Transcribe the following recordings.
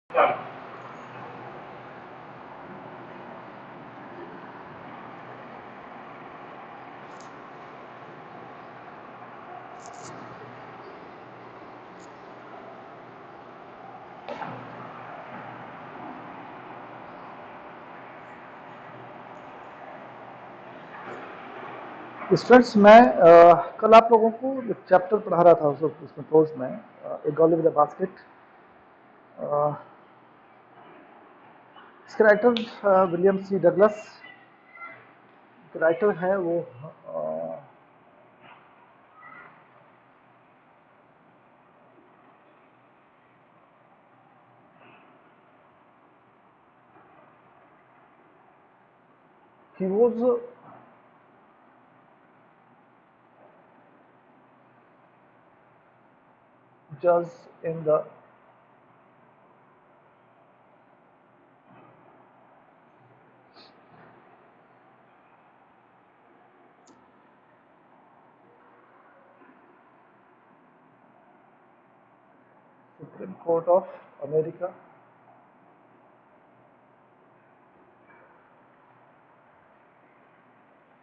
Students, मैं कल आप लोगों को एक चैप्टर पढ़ा रहा था उसमें कोर्स में a girl with a basket. इसके writer William C Douglas writer है वो। ही वॉज जज in the Supreme Court of America.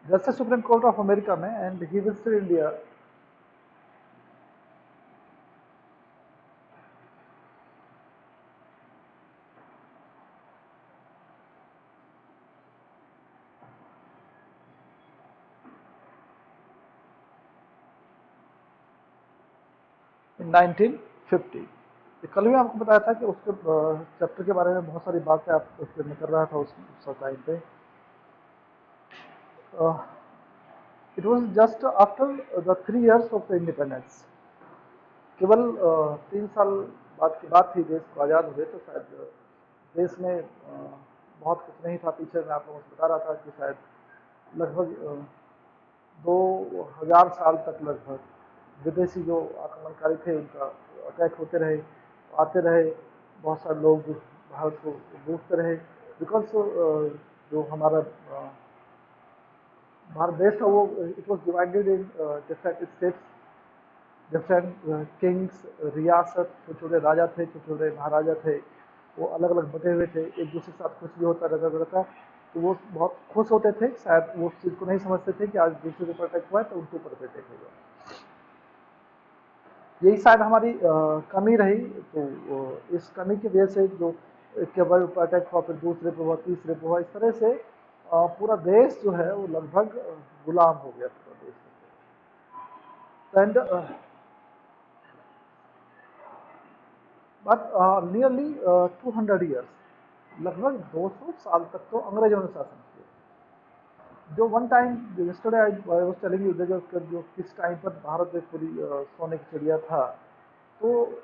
जैसे सुप्रीम कोर्ट ऑफ अमेरिका में and he visited India in 1950। कल भी आपको बताया था कि उसके चैप्टर के बारे में बहुत सारी बातें आप उसके में कर रहा था उस टाइम पे। It was just after the 3 years of the independence. केवल 3 साल बाद की बात थी, देश को आज़ाद हुए तो शायद देश में बहुत कुछ नहीं था। पीछे मैं आप लोगों को बता रहा था कि शायद लगभग 2000 साल तक लगभग विदेशी जो आक्रमणकारी थे उनका अटैक होते रहे, आते रहे। बहुत सारे लोग भारत को लूटते रहे बिकॉज जो हमारा भारत देश था वो it was divided in different states, different Kings, रियासत। छोटे छोटे राजा थे, छोटे छोटे महाराजा थे, वो अलग अलग बटे हुए थे। एक दूसरे के साथ कुछ भी होता रहता तो वो बहुत खुश होते थे। शायद वो उस चीज़ को नहीं समझते थे कि आज दूसरे के ऊपर अटैक हुआ है तो उनके ऊपर अटैक होगा। यही शायद हमारी कमी रही। तो इस कमी की वजह से जो एक के ऊपर अटैक हुआ, फिर दूसरे पे हुआ, तीसरे पे हुआ, इस तरह से पूरा देश जो है वो लगभग गुलाम हो गया पूरा देश। एंड बट नियरली 200 years, लगभग 200 साल तक तो अंग्रेजों ने शासन किया। जो one time yesterday I was telling you जो किस टाइम पर भारत एक पूरी सोने की चिड़िया था, तो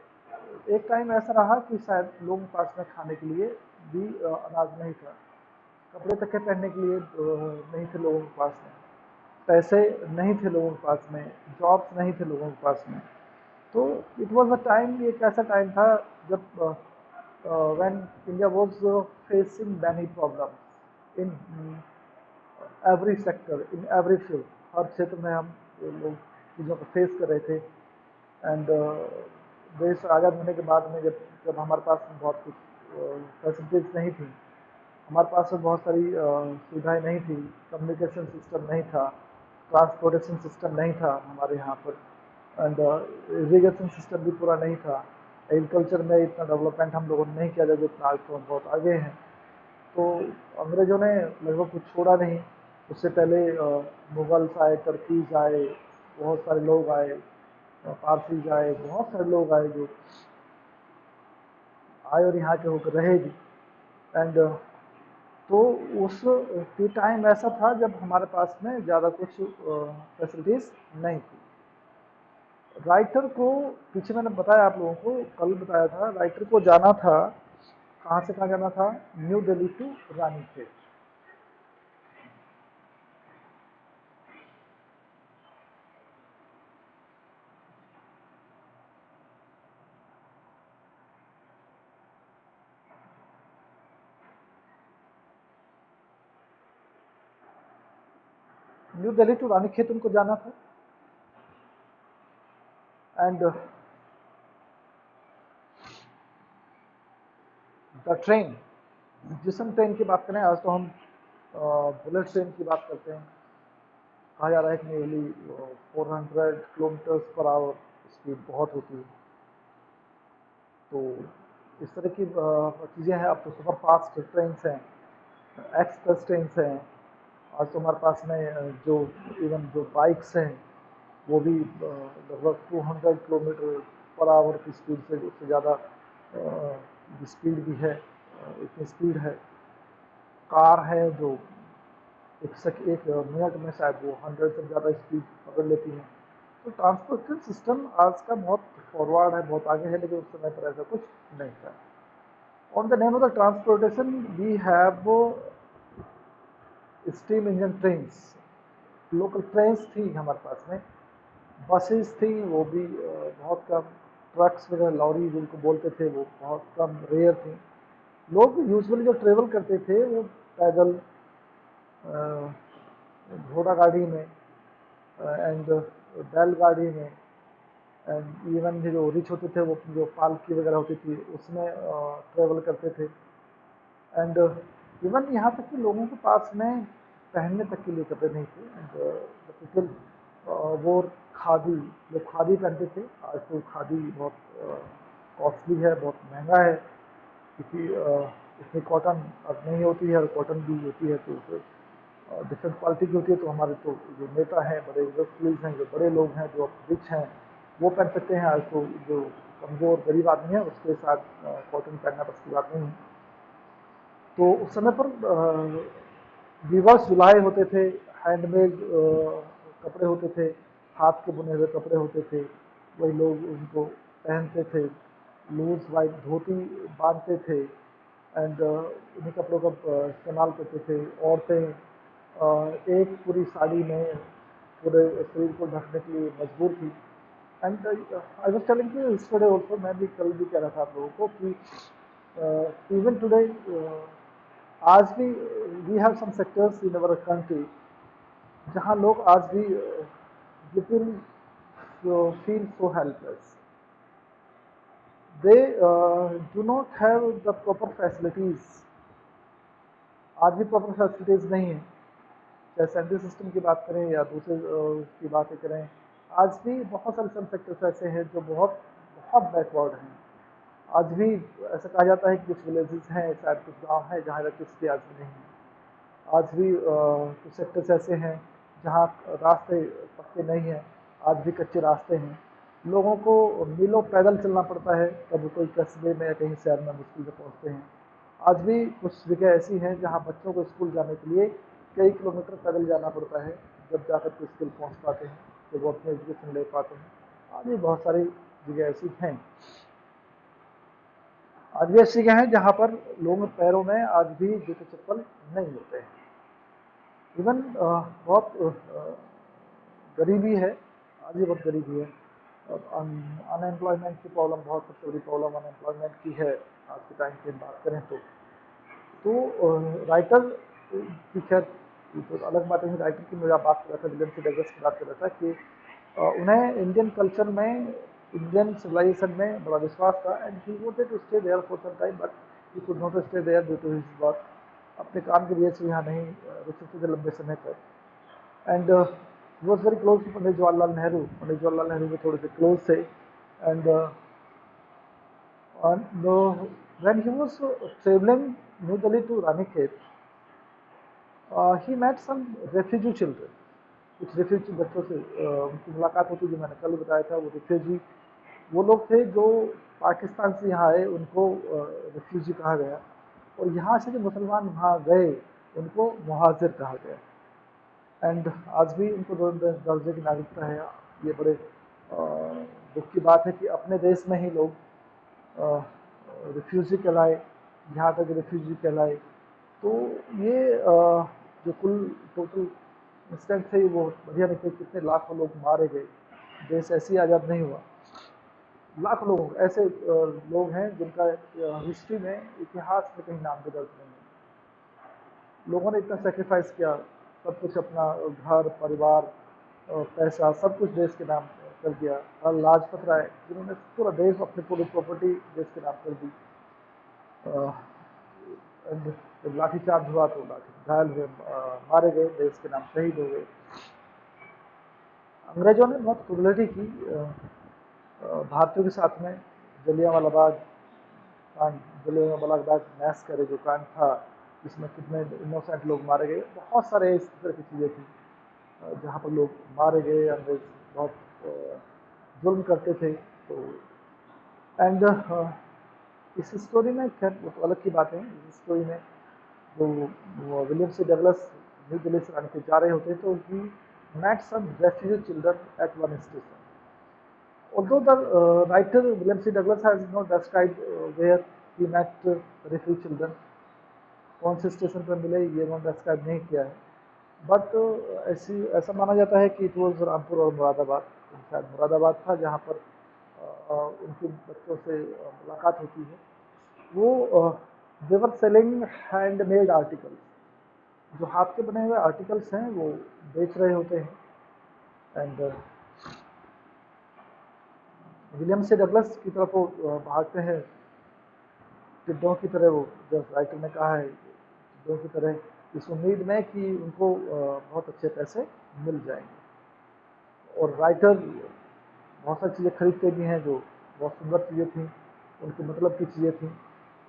एक टाइम ऐसा रहा कि शायद लोगों के पास में खाने के लिए भी अनाज नहीं था, कपड़े तक के पहनने के लिए नहीं थे लोगों के पास में, पैसे नहीं थे लोगों के पास में, जॉब्स नहीं थे लोगों के पास में। तो इट वॉज अ टाइम, एक ऐसा टाइम था जब when India was facing many problems in every sector, in every field। हर क्षेत्र में हम लोग चीज़ों को फेस कर रहे थे। एंड देश आज़ाद होने के बाद में जब जब हमारे पास बहुत कुछ फैसिलिटीज नहीं थी, हमारे पास में बहुत सारी सुविधाएं नहीं थी, कम्युनिकेशन सिस्टम नहीं था, ट्रांसपोर्टेशन सिस्टम नहीं था हमारे यहाँ पर, एंड इरीगेशन सिस्टम भी पूरा नहीं था। एग्रीकल्चर में इतना डेवलपमेंट हम लोगों ने नहीं किया जितना आज तो हम बहुत आगे हैं। तो अंग्रेज़ों ने लगभग कुछ छोड़ा नहीं। उससे पहले मुगल्स आए, टर्कीज आए, बहुत सारे लोग आए, पारसीज आए, बहुत सारे लोग आए जो आए और यहाँ के होकर रहे भी। एंड तो उस टाइम ऐसा था जब हमारे पास में ज़्यादा कुछ फैसिलिटीज़ नहीं थी। राइटर को, पीछे मैंने बताया आप लोगों को, कल बताया था, राइटर को जाना था, कहाँ से कहाँ जाना था, New Delhi to Ranikhet. New Delhi to Ranikhet उनको जाना था। एंड द ट्रेन, जिस हम ट्रेन की बात करें, आज तो हम बुलेट ट्रेन की बात करते हैं। कहा जा रहा है कि nearly 400 kilometres per hour speed बहुत होती है। तो इस तरह की चीज़ें हैं। अब तो सुपर फास्ट ट्रेन हैं, एक्सप्रेस ट्रेन हैं। आज तो हमारे पास में जो इवन जो बाइक्स हैं वो भी लगभग 200 किलोमीटर पर आवर की स्पीड से, उससे ज़्यादा स्पीड भी है, इतनी स्पीड है। कार है जो एक मिनट में शायद वो 100 से ज़्यादा स्पीड पकड़ लेती है। तो ट्रांसपोर्टेशन सिस्टम आज का बहुत फॉरवर्ड है, बहुत आगे है, लेकिन उस समय पर ऐसा कुछ नहीं था। On the name of the transportation we have steam engine trains, local trains थी हमारे पास में, बसेस थी वो भी बहुत कम, ट्रक्स वगैरह लॉरी जिनको बोलते थे वो बहुत कम, रेयर थी। लोग यूजुअली जो ट्रेवल करते थे वो पैदल, घोड़ा गाड़ी में एंड बैलगाड़ी में, एंड इवन जो रिच होते थे वो जो पालकी वगैरह होती थी उसमें ट्रेवल करते थे। एंड इवन यहाँ तक कि लोगों के पास में पहनने तक के लिए कपड़े नहीं थे। एंड पीपल वो खादी, लोग खादी पहनते थे। आज तो खादी बहुत कॉस्टली है, बहुत महंगा है, क्योंकि इसमें कॉटन अब नहीं होती है, और कॉटन भी होती है तो डिफरेंट क्वालिटी की होती है। तो हमारे तो जो नेता हैं, बड़े इंडस्ट्रीज हैं, जो बड़े लोग हैं, जो रिच हैं, वो पहन सकते हैं। आज तो जो कमज़ोर गरीब आदमी है उसके साथ कॉटन पहनना बस की बात नहीं है। तो उस समय पर वीवर्स जुलाए होते थे, हैंडमेड कपड़े होते थे, हाथ के बुने हुए कपड़े होते थे, वही लोग उनको पहनते थे। लूज वाइट धोती बांधते थे, एंड उन्हीं कपड़ों का इस्तेमाल करते थे। औरतें एक पूरी साड़ी में पूरे शरीर को ढकने के लिए मजबूर थी। And I was telling you yesterday also, मैं भी कल भी कह रहा था आप लोगों को कि इवन टुडे आज भी we have some sectors in our country जहाँ लोग आज भी little feel so helpless. They do not have the proper facilities. आज भी प्रॉपर फैसिलिटीज़ नहीं है, चाहे सेंट्रल सिस्टम की बात करें या दूसरे की बातें करें। आज भी बहुत सारे सब सेक्टर्स ऐसे हैं जो बहुत बहुत बैकवर्ड हैं। आज भी ऐसा कहा जाता है कि कुछ विलेजेस हैं, शायद कुछ गांव हैं जहाँ इलेक्ट्रिसिटी आज भी नहीं है। आज भी कुछ सेक्टर्स ऐसे हैं जहाँ रास्ते पक्के नहीं हैं, आज भी कच्चे रास्ते हैं। लोगों को मीलों पैदल चलना पड़ता है, कभी कोई कस्बे में या कहीं शहर में मुश्किल से पहुँचते हैं। आज भी कुछ जगह ऐसी हैं जहाँ बच्चों को स्कूल जाने के लिए कई किलोमीटर पैदल जाना पड़ता है, जब जाकर के स्कूल पहुँच पाते हैं, जब वो अपनी एजुकेशन ले पाते हैं। आज भी बहुत सारी जगह ऐसी हैं, आज भी ऐसी जगह हैं जहाँ पर लोगों के पैरों में आज भी जूते चप्पल नहीं होते हैं। इवन बहुत गरीबी है, आज भी बहुत गरीबी है। अनएम्प्लॉयमेंट की प्रॉब्लम, बहुत सबसे बड़ी प्रॉब्लम अनएम्प्लॉयमेंट की है आज के टाइम की बात करें तो राइटर की खैर ये तो अलग बात है। राइटर की मैं बात कर रहा था, विलियम सी डगलस की बात कर रहा था कि उन्हें इंडियन कल्चर में, इंडियन सिविलाइजेशन में बड़ा विश्वास था, and he wanted to stay there for some time, but he could not stay there due to his work. अपने काम की वजह से यहाँ नहीं रुक सकते थे लंबे समय तक। And he was very close to Pandit Jawaharlal Nehru. Pandit Jawaharlal Nehru के थोड़े से क्लोज थे। And when he was traveling New Delhi to Ranikhet, he met some refugee children. कुछ रिफ्यूजी बच्चों से उनकी मुलाकात होती, जो मैंने कल बताया था। वो रिफ्यूजी वो लोग थे जो पाकिस्तान से यहाँ आए, उनको रिफ्यूजी कहा गया, और यहाँ से जो मुसलमान वहाँ गए उनको मुहाजिर कहा गया। एंड आज भी उनको दर्जे की नागरिकता है। ये बड़े दुख की बात है कि अपने देश में ही लोग रिफ्यूजी कहलाए, यहाँ तक रिफ्यूजी कहलाए। तो ये जो कुल टोटल इंसिडेंट थे वो बढ़िया निकले। कितने लाखों लोग मारे गए, देश ऐसे ही आज़ाद नहीं हुआ। लाखों लोग ऐसे लोग हैं जिनका हिस्ट्री में, इतिहास में कहीं नाम भी दर्ज नहीं है। लोगों ने इतना सेक्रीफाइस किया, सब कुछ अपना घर परिवार पैसा सब कुछ देश के नाम कर दिया। और लाजपत राय जिन्होंने पूरा देश, अपनी पूरी प्रॉपर्टी देश के नाम कर दी। एंड जब लाठीचार्ज हुआ तो लाठी घायल हुए, मारे गए, देश के नाम शहीद हो गए। अंग्रेजों ने बहुत क्रूरलिटी की भारतीयों के साथ में। जलियांवाला बाग कांड, जलियांवाला बाग मैसकर जो कांड था, जिसमें कितने इनोसेंट लोग मारे गए, बहुत सारे इस तरह की चीज़ें थी जहाँ पर लोग मारे गए। अंग्रेज बहुत जुल्म करते थे। तो एंड इस स्टोरी में खैर वो तो अलग की बात है। इस स्टोरी में जो वो William C Douglas New Delhi से रानीखेत जा रहे होते तो ही met some refugee children at one station. Although the writer William C. Douglas has not described where he met refugee children, कौन से स्टेशन पर मिले ये उन्होंने डिस्क्राइब नहीं किया है, बट ऐसा माना जाता है कि इट वॉज रामपुर और मुरादाबाद, शायद मुरादाबाद था जहाँ पर उनके बच्चों से मुलाकात होती है। वो देवर सेलिंग हैंडमेड आर्टिकल्स, जो हाथ के बने हुए आर्टिकल्स हैं वो बेच रहे होते हैं। एंड विलियम से डगलस की तरफ वो भागते हैं टिड्डों की तरह। वो जब राइटर ने कहा है टिड्डों की तरह, इस उम्मीद में कि उनको बहुत अच्छे पैसे मिल जाएंगे। और राइटर बहुत सारी चीज़ें खरीदते भी हैं जो बहुत सुंदर चीज़ें थी, उनके मतलब की चीज़ें थी।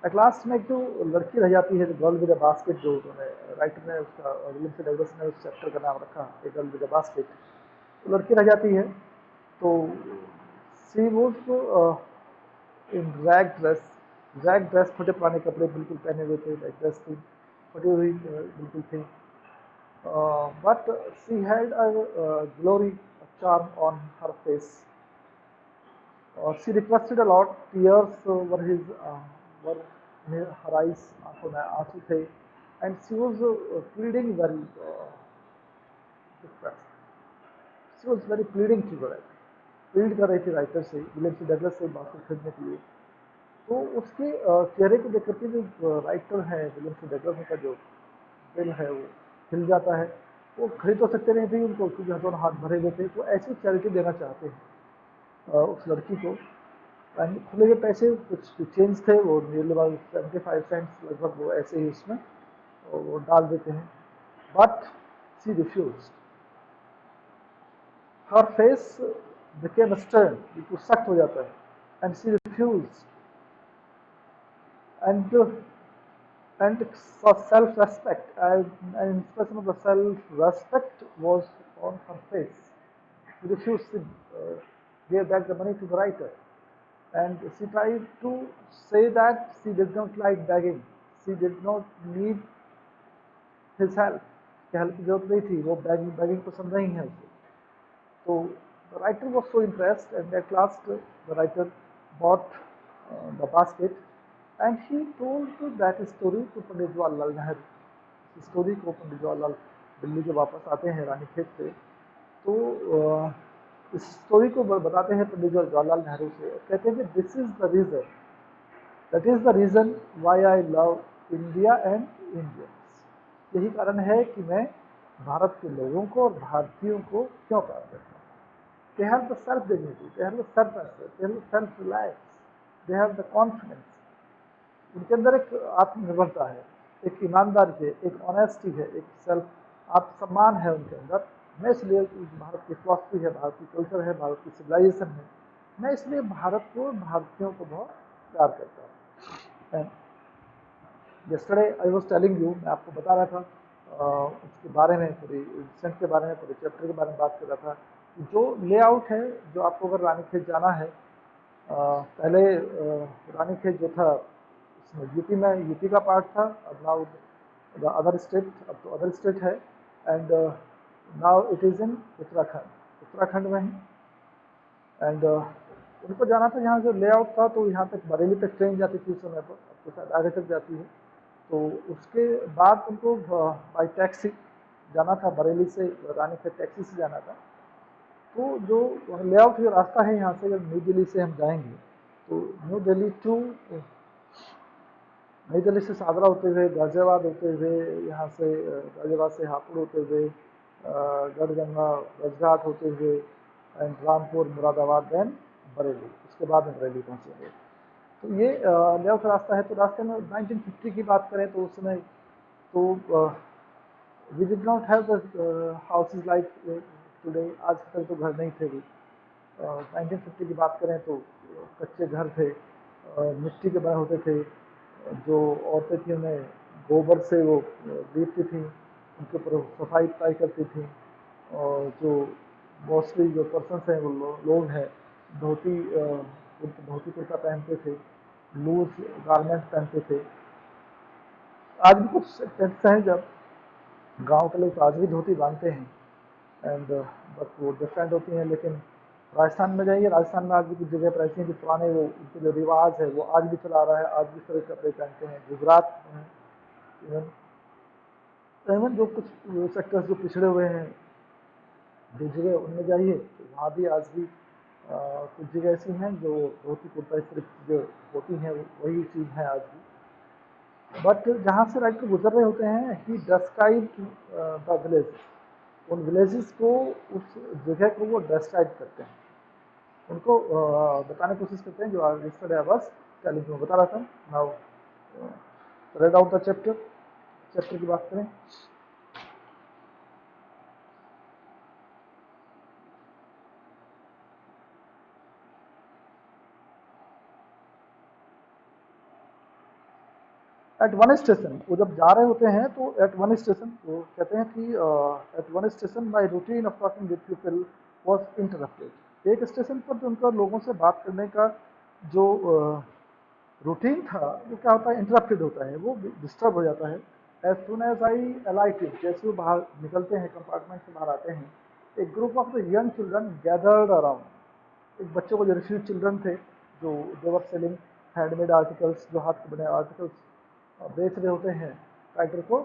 एट लास्ट में एक जो लड़की रह जाती है, गर्ल विद अ बास्केट, जो उन्होंने राइटर ने उसका विलियम से डगलस ने उस चैप्टर का नाम रखा ए गर्ल विद अ बास्केट, तो लड़की रह जाती है। तो सी वॉज इन रैग ड्रेस, फटे पुराने कपड़े बिल्कुल पहने हुए थे, रैग ड्रेस थी, फटी हुई बिल्कुल थी। But she had a glory charm on her face. She requested a lot, tears were in her eyes, आंखों में आंसू थे, and she was pleading very depressed. She was very pleading to the writer, plead कर रही थी writer से, William C Douglas से basket खरीदने के लिए। तो उसके चेहरे को देख करके जो राइटर है विलियम सी डगलस का जो दिल है वो हिल जाता है। वो खरीद तो सकते नहीं थे उनको, क्योंकि दोनों हाथ भरे हुए थे। तो ऐसी चैरिटी देना चाहते हैं उस लड़की को। खुले हुए पैसे कुछ चेंज थे, वो नियरली अबाउट 75 सेंट्स लगभग, वो ऐसे ही उसमें वो डाल देते हैं। But she refuse, her face became stern, बिल्कुल सख्त हो जाता है। And she refuse, and and self-respect, an expression of the self-respect was on her face. She refused to give back the money to the writer, and she tried to say that she did not like begging, she did not need his help, कि help की जरूरत नहीं थी, वो begging पसंद नहीं है उसे। तो the writer was so impressed, and at last the writer bought the basket, and he told that story to पंडित जवाहरलाल नेहरू। इस स्टोरी को पंडित जवाहरलाल दिल्ली जब वापस आते हैं रानीखेत से, तो इस स्टोरी को बताते हैं पंडित जवाहरलाल नेहरू से, कहते हैं कि this is the reason, that is the reason why I love India and Indians. यही कारण है कि मैं भारत के लोगों को और भारतीयों को क्यों प्यार करता हूँ। They have the self dignity, they have the self respect, they have the self reliance, they have the confidence. उनके अंदर एक आत्मनिर्भरता है, एक ईमानदारी है, एक ऑनेस्टी है, एक सेल्फ आत्मसम्मान है उनके अंदर। मैं इसलिए भारत की फिलॉसफी है, भारत की कल्चर है, भारत की सिविलाइजेशन है, मैं इसलिए भारत को, भारतीयों को बहुत प्यार करता हूँ। Yesterday I was telling you, मैं आपको बता रहा था उसके बारे में, पूरी इंसिडेंट के बारे में, पूरे चैप्टर के बारे में बात कर रहा था। जो लेआउट है, जो आपको अगर रानीखेत जाना है, पहले रानीखेत जो था इसमें यूपी में, यूपी का पार्ट था, अब नाउ द अदर स्टेट, अब तो अदर स्टेट है, and now it is in Uttarakhand, Uttarakhand में है। एंड उनको जाना था, यहाँ जो लेआउट था, तो यहाँ तक बरेली तक ट्रेन जाती थी उस समय पर, अब तो शायद आगे तक जाती है। तो उसके बाद उनको बाई टैक्सी जाना था, बरेली से रानीखेत टैक्सी से जाना था। तो जो लेआउट जो रास्ता है यहाँ से, अगर न्यू दिल्ली से हम जाएंगे तो न्यू दिल्ली टू, नई दिल्ली से सागरा होते हुए, गाजियाबाद होते हुए, यहाँ से गाजियाबाद से हापुड़ होते हुए, गढ़गंगा रजघाट होते हुए, एंड रामपुर, मुरादाबाद, देन बरेली, उसके बाद में बरेली पहुँचेंगे। तो ये लेआउट रास्ता है। तो रास्ते में 1950 की बात करें तो उस समय तो we did not have the houses like today. आज तक तो घर नहीं थे भी। 1950 की बात करें तो कच्चे घर थे, मिट्टी के बने होते थे। जो औरतें थी उन्हें गोबर से वो लीपती थी, उनके ऊपर सफाई वफाई करती थी। और जो मोस्टली जो पर्सनस हैं वो लोग हैं धोती धोती कुर्ता पहनते थे, लूज गारमेंट पहनते थे। आज भी कुछ टेंट्स हैं जब गांव के लोग तो आज भी धोती बांधते हैं, एंड बट वो डिफरेंट होती हैं। लेकिन राजस्थान में जाइए, राजस्थान में आज भी कुछ जगह पर ऐसी हैं कि पुराने वो उनके जो रिवाज है वो आज भी चला रहा है, आज भी सारे कपड़े पहनते हैं। गुजरात में इवन इवन जो कुछ सेक्टर्स जो पिछड़े हुए हैं जिस जगह उनमें जाइए तो वहाँ भी आज भी कुछ जगह ऐसी हैं जो धोती कुर्ता इस तरह की चीज़ें होती हैं, वही चीज़ है आज भी। बट जहाँ से राइटर गुजर रहे होते हैं ही डिस्क्राइब द विलेज, उन विलेजेस को, उस जगह को वो डिस्क्राइब करते हैं, उनको बताने की कोशिश करते हैं। जो yesterday I was telling you, बता रहा था। Now red out the chapter, chapter की बात करें। एट वन स्टेशन, वो जब जा रहे होते हैं तो एट वन स्टेशन वो कहते हैं कि at one station my routine of talking with people was interrupted. एक स्टेशन पर जो उनका लोगों से बात करने का जो रूटीन था वो क्या होता है, इंटरप्टेड होता है, वो डिस्टर्ब हो जाता है। एज सुन एज आई अलाइटेड, जैसे वो बाहर निकलते हैं, कंपार्टमेंट से बाहर आते हैं, एक group of the young children gathered around. एक बच्चों को जो रिफ्यूज चिल्ड्रन थे, जो देवर सेलिंग हैंडमेड आर्टिकल्स, जो हाथ के बने आर्टिकल्स बेच रहे होते हैं, राइटर को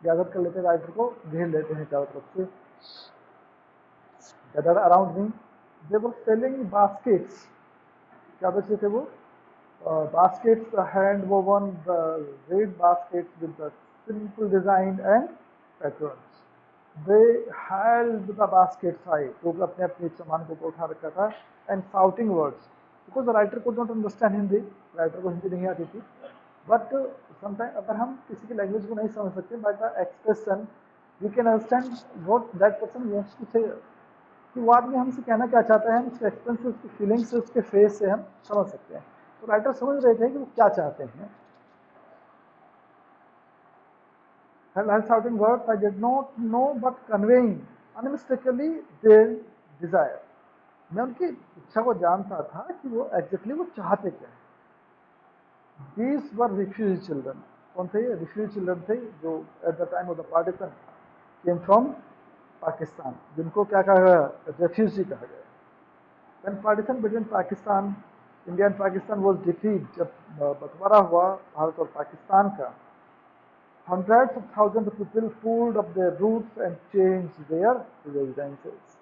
गैदर कर लेते हैं, राइटर को घेर लेते हैं चारों तरफ से। गैदर अराउंड मी, दे वर सेलिंग बास्केट्स। क्या बेचते थे वो? Baskets, the hand woven, the red baskets with the simple design and patterns. They held the baskets high, लोग अपने अपने सामान को उठा रखा था, and shouting words, because the writer could not understand Hindi, writer को हिंदी नहीं आती थी। बट समटाइम अगर हम किसी की लैंग्वेज को नहीं समझ सकते, by the expression we can understand what that person wants to say, कि वो आदमी हमसे कहना क्या चाहता है, हम उसके एक्सप्रेशन से, उसकी फीलिंग्स से, उसके फेस से हम समझ सकते हैं। तो राइटर समझ रहे थे कि वो क्या चाहते हैं। While shouting words I did not know but conveying unmistakably their desire, मैं उनकी इच्छा को जानता था कि वो एग्जैक्टली वो चाहते क्या है। These were refugee children. कौन थे ये? रिफ्यूजी चिल्ड्रन थे जो eight the time of the partition came from Pakistan, जिनको क्या कहा गया? रेफ्यूजी कहा गया। When partition between Pakistan, India and Pakistan was defeated, जब बंटवारा हुआ भारत और पाकिस्तान का, hundreds of thousands of people pulled up their roots and changed their residences.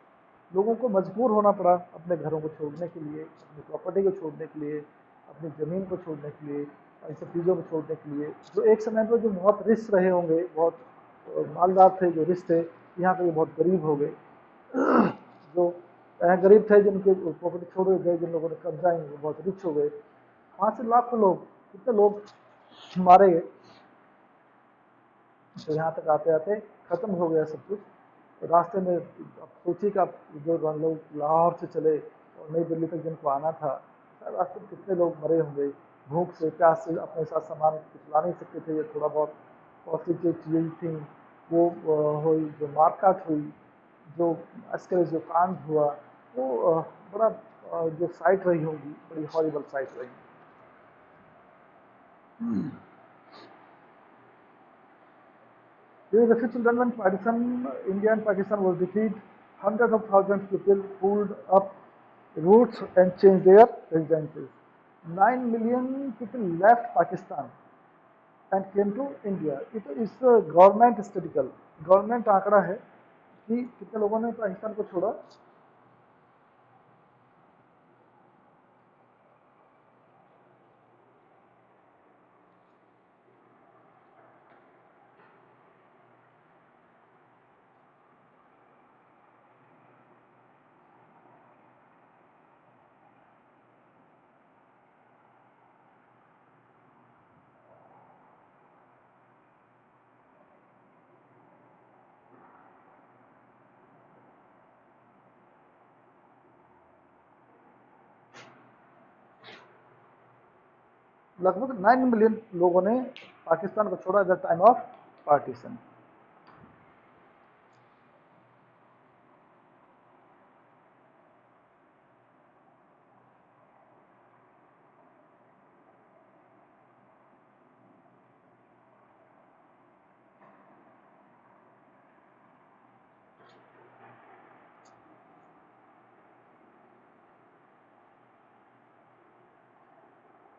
लोगों को मजबूर होना पड़ा अपने घरों को छोड़ने के लिए, अपनी प्रॉपर्टी को छोड़ने के लिए, अपनी ज़मीन को छोड़ने के लिए, इन सब चीज़ों को छोड़ने के लिए, जो एक समय पर जो बहुत रिच रहे होंगे, बहुत मालदार थे, जो रिच थे, यहाँ पे बहुत गरीब हो गए। जो गरीब थे, जिनके प्रॉपर्टी छोड़ गए, जिन लोगों ने कब्जा वो बहुत रिच हो गए। 5 लाख लोग, कितने लोग मारे गए। तो यहाँ तक आते आते ख़त्म हो गया सब कुछ। तो रास्ते में अब सोचिए कि आप जो लोग लाहौर से चले और नई दिल्ली तक जिनको आना था, रास्ते में कितने लोग मरे होंगे, भूख से, प्यास से, अपने साथ सामान कुछ ला नहीं सकते थे। ये थोड़ा बहुत कॉस्टली जो चीज़ें थी वो हुई, जो मारकाट हुई, जो अस्कर जो कांड हुआ, वो बड़ा जो साइट रही होगी, बड़ी हॉरिबल साइट रही। During the fifth children partition, India and Pakistan was defeated. Hundreds of thousands of people pulled up roots and changed their residences. 9 million people left Pakistan and came to India. It is government statical, government आंकड़ा है कि कितने लोगों ने पाकिस्तान को छोड़ा। लगभग 9 million लोगों ने पाकिस्तान को छोड़ा at the time of partition.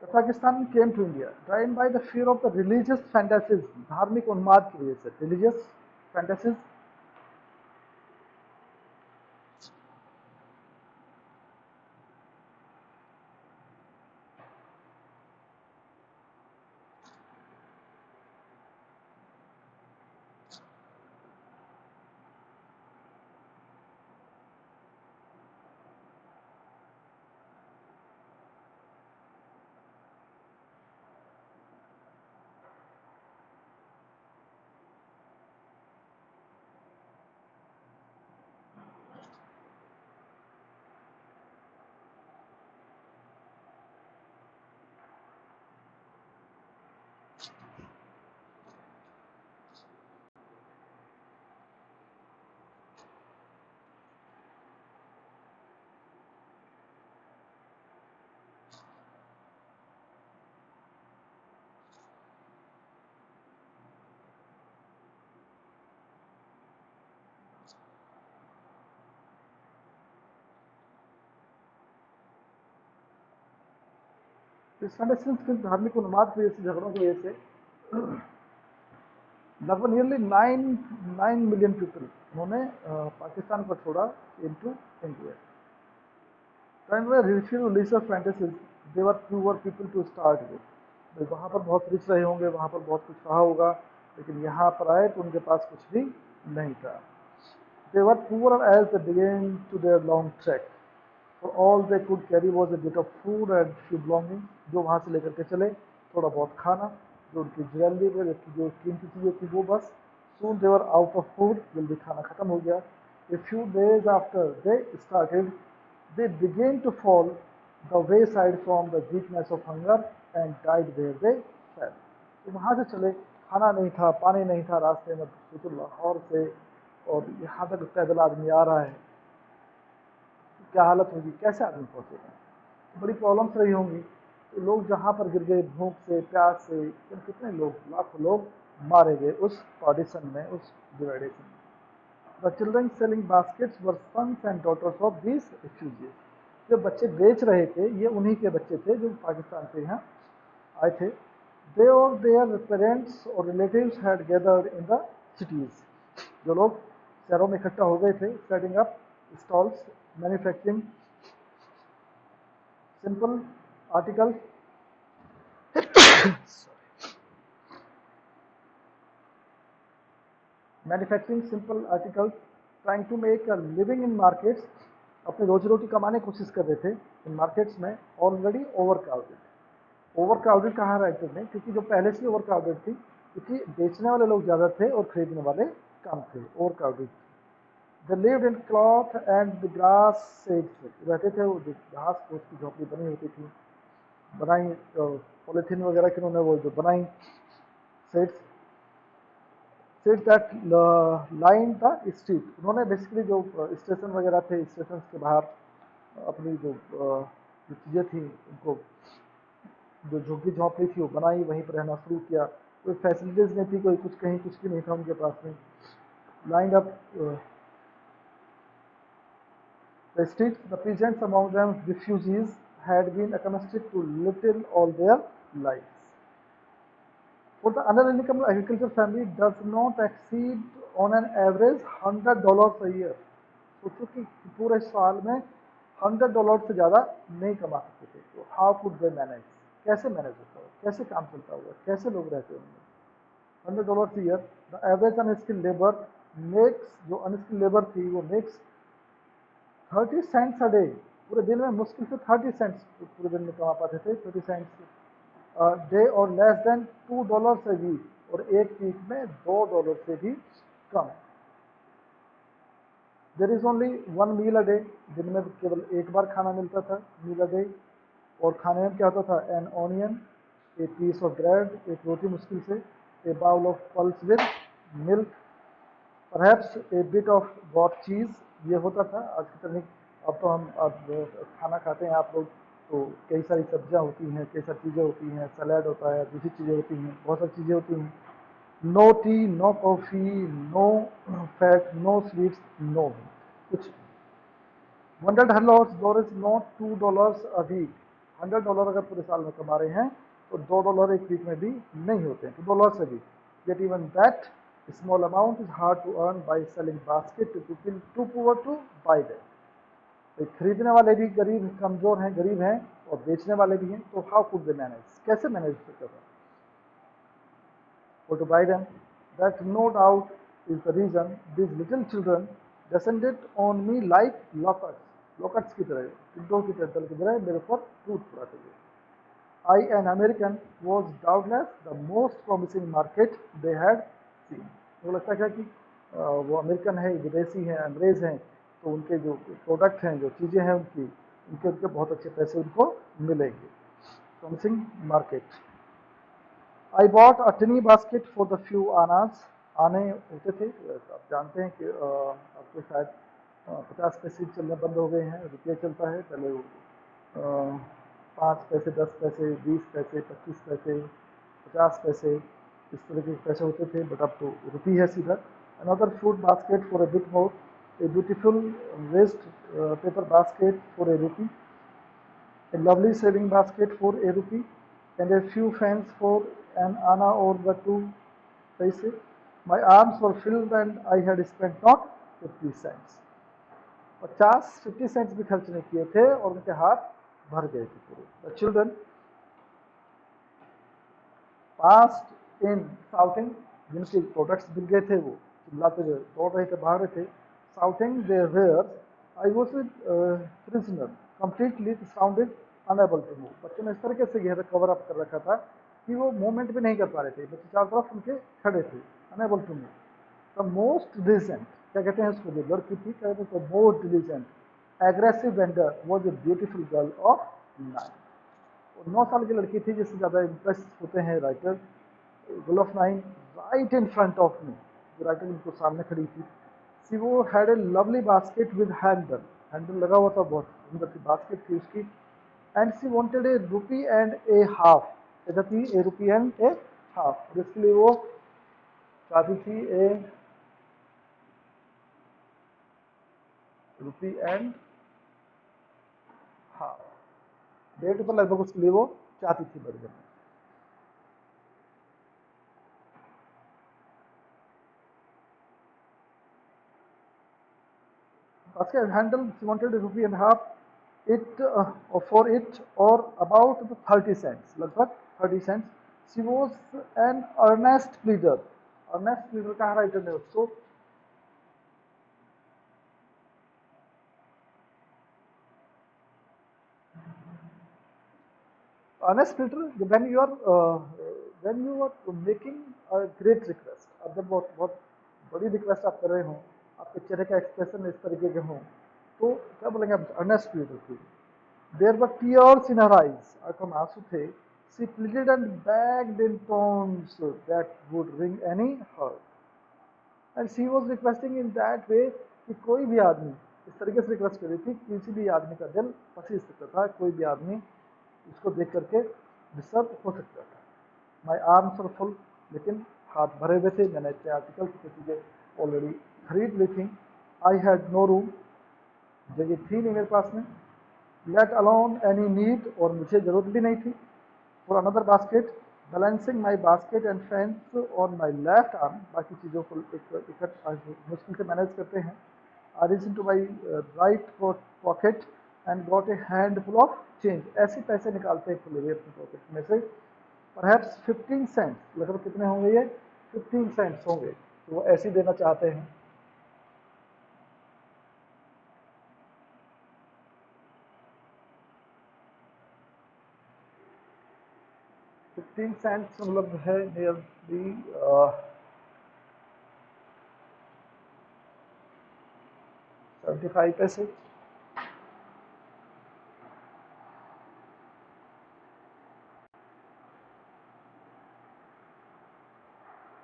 Pakistan came to India driven by the fear of the religious fantasies, धार्मिक उन्माद की वजह से। रिलीजियस फैंटेसीज, इस फैंटेसीज के धार्मिक उन्माद की वजह से, झगड़ों की वजह से लगभग नियरली 9 मिलियन पीपल उन्होंने पाकिस्तान को छोड़ा इनटू इंडिया। टाइम में religious fantasies, they were poor people to start with. वहाँ पर बहुत रिच रहे होंगे, वहाँ पर बहुत कुछ रहा होगा, लेकिन यहाँ पर आए तो उनके पास कुछ भी नहीं था। They were poor as they began to their long track, for all they could carry was a bit of food and few belonging. जो वहाँ से लेकर के चले थोड़ा बहुत खाना, जो उनकी ज्वेलरी जो कीमती चीज़ें थी वो बस। सून दे वर आउट ऑफ फूड, जल्दी खाना खत्म हो गया। A few days after they started, they began to fall the wayside from the weakness of hunger and died where they fell। तो वहाँ से चले, खाना नहीं था, पानी नहीं था रास्ते में, सोचो लाहौर से और यहाँ तक पैदल आदमी आ रहा है, क्या हालत होगी, कैसे आदमी पहुँचेगा, तो बड़ी प्रॉब्लम्स रही होंगी। तो लोग जहाँ पर गिर गए भूख से, प्यास से, कितने लोग, लाखों लोग मारे गए उस पार्टीशन में, उस डिवाइडेशन में। The children selling baskets were sons and daughters of these refugees. जो बच्चे बेच रहे थे ये उन्हीं के बच्चे थे जो पाकिस्तान से यहाँ आए थे। दे और देयर पेरेंट्स और relatives had gathered in the cities. जो लोग शहरों में इकट्ठा हो गए थे, setting up stalls, manufacturing simple article manufacturing simple articles, trying to make a living in markets. अपनी रोजी रोटी कमाने की कोशिश कर रहे थे इन मार्केट्स में। Already overcrowded, overcrowded कहा राइटर ने, क्योंकि जो पहले से ओवर क्राउडेड थी, क्योंकि बेचने वाले लोग ज़्यादा थे और खरीदने वाले कम थे, over crowded. They lived in cloth and the grass sheds, रहते थे वो जो घास फूस की झोपड़ी बनी होती थी, बनाई पॉलीथीन वगैरह की उन्होंने वो जो बनाई sheds, shed that line the street. उन्होंने बेसिकली जो स्टेशन वगैरह थे, स्टेशन के बाहर अपनी जो चीज़ें थी उनको, जो झुग्गी झोंपड़ी थी वो बनाई, वहीं पर रहना शुरू किया। कोई फैसिलिटीज़ नहीं थी, कोई कुछ कहीं कुछ भी नहीं था उनके पास में। Line up the street, the peasants among them refugees had been accustomed to little all their lives। For the under income agriculture family does not exceed on an average $100 a year। सोचो कि पूरे साल में $100 से ज़्यादा नहीं कमा सकते थे, तो हाउ कुड दे मैनेज, कैसे मैनेज होता होगा, कैसे काम चलता होगा, कैसे लोग रहते होंगे। $100 a year। The average unskilled labour makes, जो अनस्किल्ड लेबर थी वो मेक्स 30 सेंट्स अ डे। पूरे दिन में मुश्किल से 30 सेंट्स पूरे दिन में कमा पाते थे, 30 सेंट्स डे, और लेस देन $2 से भी, और एक वीक में $2 से भी कम। There is only 1 mile a day, दिन में केवल एक बार खाना मिलता था, मील अ डे। और खाने में क्या होता था, an onion a piece of bread, एक रोटी मुश्किल से, a bowl of pulse with milk, perhaps a bit of goat cheese, ये होता था। आज की तकनीक, अब तो हम अब खाना खाते हैं आप लोग तो कई सारी सब्जियां होती हैं, कई सारी चीज़ें होती हैं, सलाद होता है, दूसरी चीज़ें होती हैं, बहुत सारी चीज़ें होती हैं। No tea, no coffee, no fat, no sweets, no कुछ। $100 इज नॉट $2 अ वीक। $100 अगर पूरे साल में कमा रहे हैं तो $2 एक वीक में भी नहीं होते हैं, $2 a week। Yet even that small amount is hard to earn by selling basket to people too poor to buy them। तो खरीदने वाले भी गरीब कमजोर हैं, गरीब हैं, और बेचने वाले भी हैं, तो हाउ कुड दे मैनेज, कैसे मैनेज कर रहे हैं or to buy them? That no doubt is the reason these little children descended on me like locusts। locusts की तरह, टिड्डों की तरह मेरे ऊपर टूट पड़ा था। I, an American, was doubtless the most promising market they had seen। मुझे लगता है कि वो अमेरिकन है, विदेशी हैं, अंग्रेज हैं, तो उनके जो प्रोडक्ट हैं, जो चीज़ें हैं उनकी, उनके उनके बहुत अच्छे पैसे उनको मिलेंगे। Promising market. I bought a टिनी basket for the few आनाज। आने होते थे, आप जानते हैं कि अब तो शायद 50 पैसे चलना बंद हो गए हैं, रुपये चलता है। पहले वो 5 पैसे, 10 पैसे, 20 पैसे, 25 पैसे, 50 पैसे, इस तरह के पैसे होते थे, बट अब तो रुपी है सीधा। Another fruit basket for a bit more, a beautiful waste paper basket for a rupee, a lovely saving basket for a rupee, and a few fans for an anna or the two paise। My arms were filled and I had spent not 50 cents। 50 cents भी खर्च नहीं किए थे और उनके हाथ भर गए थे पूरे। The children past in shouting, जिनके प्रोडक्ट्स बिक गए थे वो चिल्लाते हुए दौड़ रहे थे, भाग रहे थे। Shouting their wares, I was prisoner completely surrounded unable to move. बच्चों ने इस तरीके से घेर कवर अप कर रखा था कि वो मूवमेंट भी नहीं कर पा रहे थे, बच्चे चारों तरफ उनके खड़े थे, unable to move. The most diligent, क्या कहते हैं उसको, जो लड़की थी, कहते हैं most diligent aggressive vendor was a beautiful girl of 9। 9 साल की लड़की थी जिससे ज़्यादा इम्प्रेस होते हैं writer. Girl of 9 right in front of me, जो राइटर उनको सामने खड़ी थी। सी वो had a lovely basket with handle, handle लगा हुआ था, बहुत सुंदर सी बास्केट थी उसकी। And she wanted A rupee and A half, कहता थी ए रुपी एंड ए हाफ, जिसके लिए वो चाहती थी ए रुपी एंड हाफ, ₹1.5 लगभग उसके लिए वो चाहती थी burger. basket handle, she wanted ₹1.5 it for it, or about 30 cents, लगभग 30 cents। She was an earnest pleader। earnest pleader कहाँ राइटर ने उसको, earnest pleader when you are making a great request। अब जब बहुत बहुत बड़ी रिक्वेस्ट आप कर रहे हो, आपके चेहरे का एक्सप्रेशन इस तरीके के हो, तो क्या बोलेंगे आप, earnest pleader थी। There were tears in her eyes, आंखों में आंसू थे। She pleaded and begged in tones that would wring any heart। And she was requesting in that way कि कोई भी आदमी इस तरीके से रिक्वेस्ट कर रही थी, किसी भी आदमी का दिल पसीज सकता था, कोई भी आदमी इसको देख करके डिस्टर्ब हो सकता था। माई आर्म्स वर फुल, लेकिन हाथ भरे हुए थे, मैंने इतने आर्टिकल की चीज़ें ऑलरेडी खरीद ली थी। आई हैड नो रूम, जगह थी नहीं मेरे पास में। लेट अलोन एनी नीड, और मुझे ज़रूरत भी नहीं थी, for another basket. Balancing my basket and fans on my left arm, बाकी चीज़ों को मुश्किल से मैनेज करते हैं। I reach into my right pocket and got a handful of change, ऐसे पैसे निकालते हैं खुले हुए अपने पॉकेट में से। परहैप्स 15 सेंट्स, लगभग कितने होंगे ये, 15 सेंट्स होंगे, तो वो ऐसे देना चाहते हैं। 15 सेंट्स मतलब है नियरली 75 पैसे।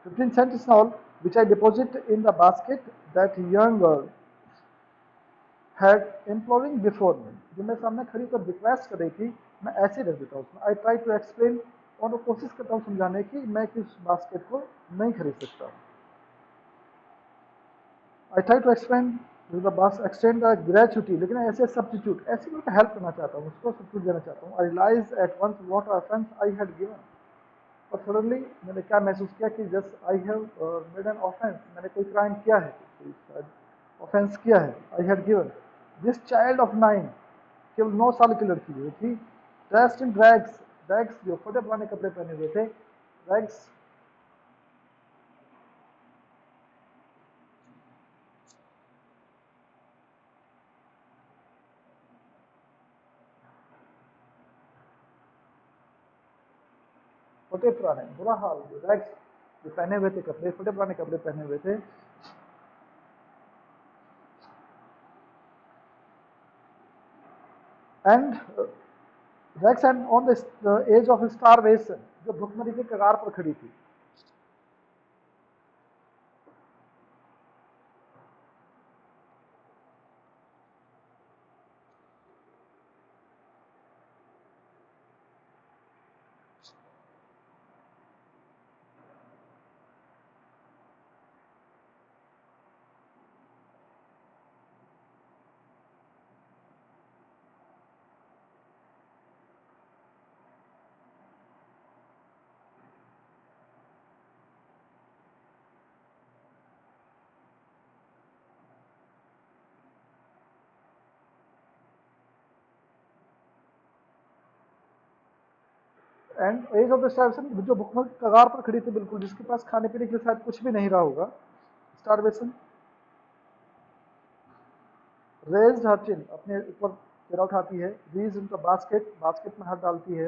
15 cents is all which I deposit in the basket that young girl had imploring before me. जो मेरे सामने खड़ी कर रिक्वेस्ट कर रही थी, मैं ऐसे रख देता हूँ उसमें. I try to explain और वो कोशिश करता हूँ समझाने की मैं किस बास्केट को नहीं खरीद सकता. I try to explain the bus extend the gratuity, लेकिन ऐसे substitute ऐसे मैं हेल्प करना चाहता हूँ, उसको सब्सिट्यूट देना चाहता हूँ. I realized at once what offense I had given. और सडनली मैंने क्या महसूस किया कि just I have made an offence, मैंने कोई क्राइम किया है, कोई ऑफेंस किया है. I had given this child of 9, केवल 9 साल की लड़की जो थी, ड्रेस्ड इन रैग्स, रैग्स जो फटे पुराने कपड़े पहने हुए थे, रैग्स फटे पुराने बुरा हाल, जो रैग्स जो पहने हुए थे कपड़े, फटे पुराने कपड़े पहने हुए थे. And rags and on the edge of starvation, जो भुखमरी के कगार पर खड़ी थी. And edge of the starvation, जो भुखमरी के कगार पर खड़ी थी बिल्कुल, जिसके पास खाने पीने के लिए शायद कुछ भी नहीं रहा होगा. स्टारवेशन रेज्ड हर चिन, अपने ऊपर सिर उठाती है. Reach in the basket, basket में हाथ डालती है.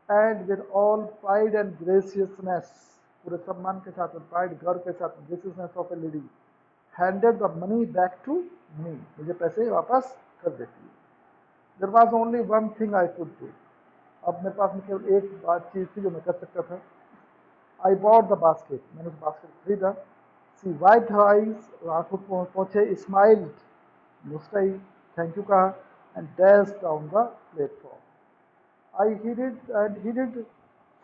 And with all pride and graciousness, पूरे सम्मान के साथ, प्राइड गर्व के साथ, graciousness of a lady, handed the money back to me, मुझे पैसे वापस कर देती है. There was only one thing I could do, अब मेरे पास में केवल एक बात चीज थी जो मैं कर सकता था. आई बॉट द बास्केट, मैंने उस बास्केट को खरीदा. सी वाइप्ड हर आईज, आंखों को पहुंचे, स्माइल्ड, मुस्काई, थैंक यू कहा, and dash down the platform. I headed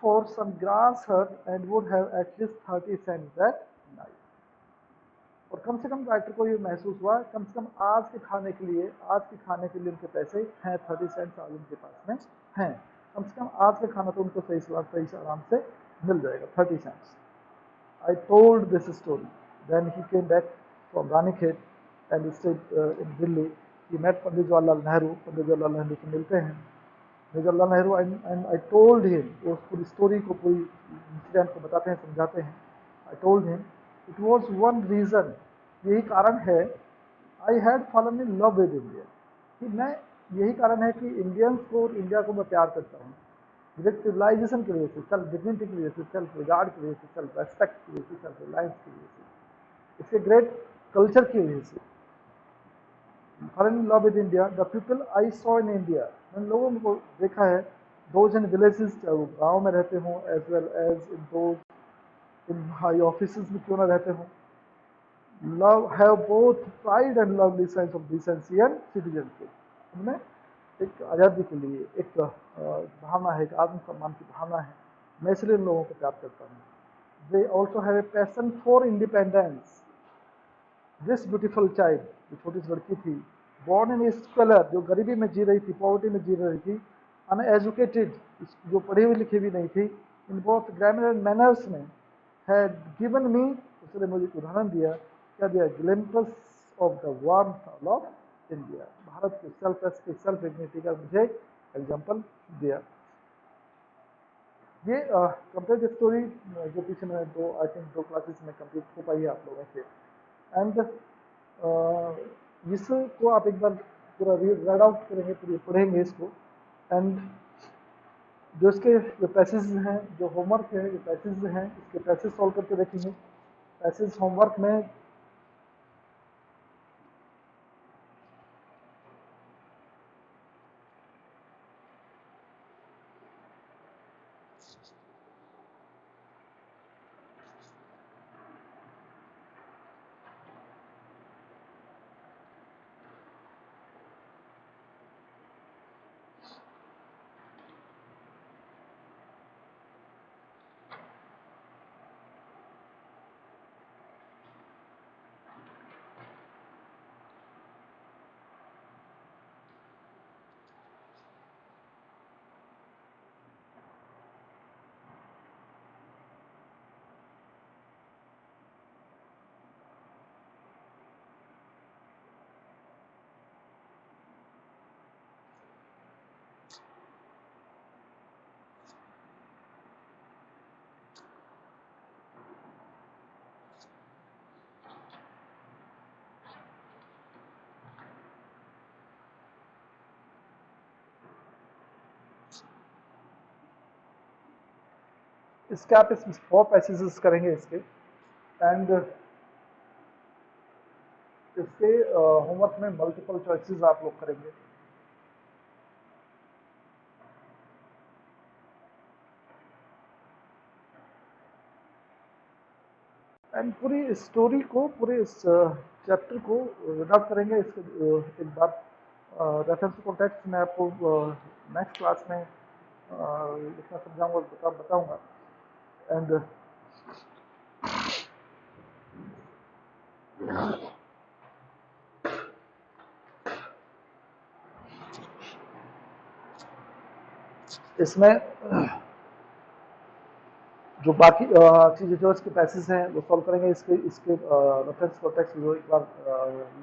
for some grass hut and would have at least 30 cents that night. और कम से कम राइटर को ये महसूस हुआ, कम से कम आज के खाने के लिए, आज के खाने के लिए उनके पैसे हैं, 30 सेंट्स आज उनके पास में हैं. कम से कम आज का खाना तो उनको सही से आराम से मिल जाएगा, 30 cents. I told this story. Then he came back from Ranikhet and stayed in Delhi. He met पंडित जवाहरलाल नेहरू, पंडित जवाहरलाल नेहरू से मिलते हैं. Jawaharlal Nehru and I told him, उस पूरी स्टोरी को, पूरी इंसिडेंट को बताते हैं, समझाते हैं. I told him it was one reason, यही कारण है, I had fallen in love with India, कि मैं, यही कारण है कि इंडियंस को और इंडिया को मैं प्यार करता हूँ. विद सिविलाइजेशन की वजह से, सेल्फ डिग्निटी की वजह से, सेल्फ रिगार्ड की वजह से, सेल्फ रेस्पेक्ट की वजह से, सेल्फ रिलायंस की वजह से, इसके ग्रेट कल्चर की वजह से. Fallen in love with India, the people I saw in India, मैंने लोगों को देखा है, दोज इन विलेजेस, चाहे वो गाँव में रहते हों, as well as in those in high office में क्यों ना रहते हों, love have both pride and lovely sense of decency and citizenship. उनमें एक आज़ादी के लिए एक भावना है, एक आत्मसम्मान की भावना है. मैं इसलिए इन लोगों को प्यार करता हूँ. They also have a passion for independence. This beautiful child, जो छोटी सी लड़की थी, बॉर्न इन स्कॉलर, जो गरीबी में जी रही थी, पॉवर्टी में जी रही थी, अनएजुकेटेड, जो पढ़ी हुई लिखी भी नहीं थी, in both grammar and manners में, हैड गिवन मी, उसने मुझे उदाहरण दिया, क्या दिया, glimpse of the warmth of India, भारत के सेल्फ रेस्पेक्ट, सेल्फ डिग्निटी का मुझे एग्जाम्पल दिया. ये कंप्लीट स्टोरी जो पीछे मैंने आई थिंक 2 क्लासेस में कंप्लीट हो पाई है आप लोगों से. एंड इसको आप एक बार पूरा रीड आउट करेंगे, पूरी पढ़ेंगे इसको. एंड जो इसके जो पैसेज हैं, जो होमवर्क है, जो पैसेज हैं, इसके पैसेज सॉल्व करके देखेंगे. पैसेज होमवर्क में इसके आप इस 4 पैसेजेस करेंगे इसके, एंड इसके होमवर्क में मल्टीपल चॉइसेस आप लोग करेंगे। एंड पूरी स्टोरी को, पूरे इस चैप्टर को रीड करेंगे। इसके एक बार रेफरेंस कॉन्टेक्स्ट मैं आपको नेक्स्ट क्लास में लिखना समझाऊंगा, बताऊंगा। एंड इसमें जो बाकी चीज़ें जो इसके पैसेज हैं वो सॉल्व करेंगे। इसके इसके रेफरेंस कॉन्टेक्स्ट जो एक बार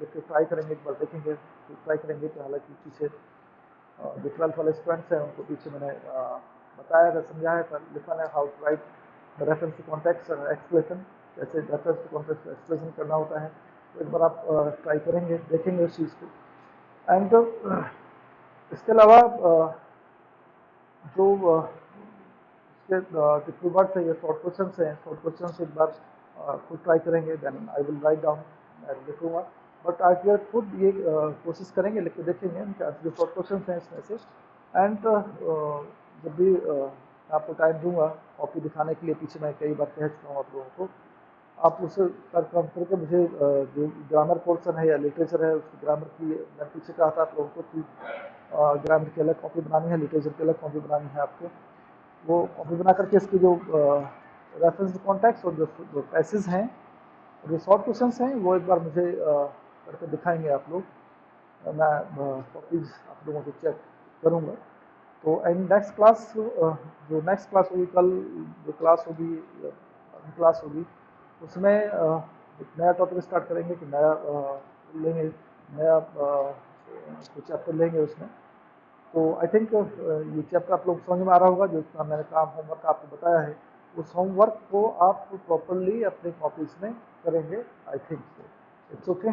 लिख के ट्राई करेंगे, एक बार देखेंगे, ट्राई करेंगे कि हालांकि पीछे जो 12th वाले स्टूडेंट्स हैं उनको पीछे मैंने बताया था, समझाया था, लिखा है how to write the reference to context explanation, कैसे रेफरेंस टू कॉन्टेक्स्ट एक्सप्लेशन करना होता है। तो एक बार आप ट्राई करेंगे, देखेंगे उस चीज़ को। एंड इसके अलावा जो इसके जो कीवर्ड्स है, ये शॉर्ट क्वेश्चन हैं, शॉर्ट क्वेश्चन एक बार खुद ट्राई करेंगे, then I will write down, लिखूंगा। बट आज ये खुद ये कोशिश करेंगे, लिख के देखेंगे उनके जो शॉर्ट क्वेश्चन हैं इसमें से। एंड जब भी आपको टाइम दूंगा कॉपी दिखाने के लिए, पीछे मैं कई बार कह चुका हूँ आप लोगों को, आप उसे काम करके मुझे जो ग्रामर पोर्सन है या लिटरेचर है उसकी ग्रामर की, मैं पीछे कहा था आप लोगों को कि ग्रामर की अलग कॉपी बनानी है, लिटरेचर की अलग कॉपी बनानी है आपको। वो कॉपी बना करके इसके जो रेफरेंस कॉन्टेक्स्ट और जो पैसेज हैं, जो शॉर्ट क्वेश्चंस हैं, वो एक बार मुझे करके दिखाएंगे आप लोग। मैं कॉपीज आप लोगों से चेक करूँगा। तो एंड नेक्स्ट क्लास, जो नेक्स्ट क्लास होगी कल, जो क्लास होगी, क्लास होगी, उसमें एक नया टॉपिक स्टार्ट करेंगे कि नया लेंगे, नया कुछ चैप्टर लेंगे उसमें। तो आई थिंक ये चैप्टर आप लोग समझ में आ रहा होगा, जो इतना मैंने काम होमवर्क आपको बताया है, उस होमवर्क को आप प्रॉपरली अपने कॉपीज में करेंगे। I think it's okay.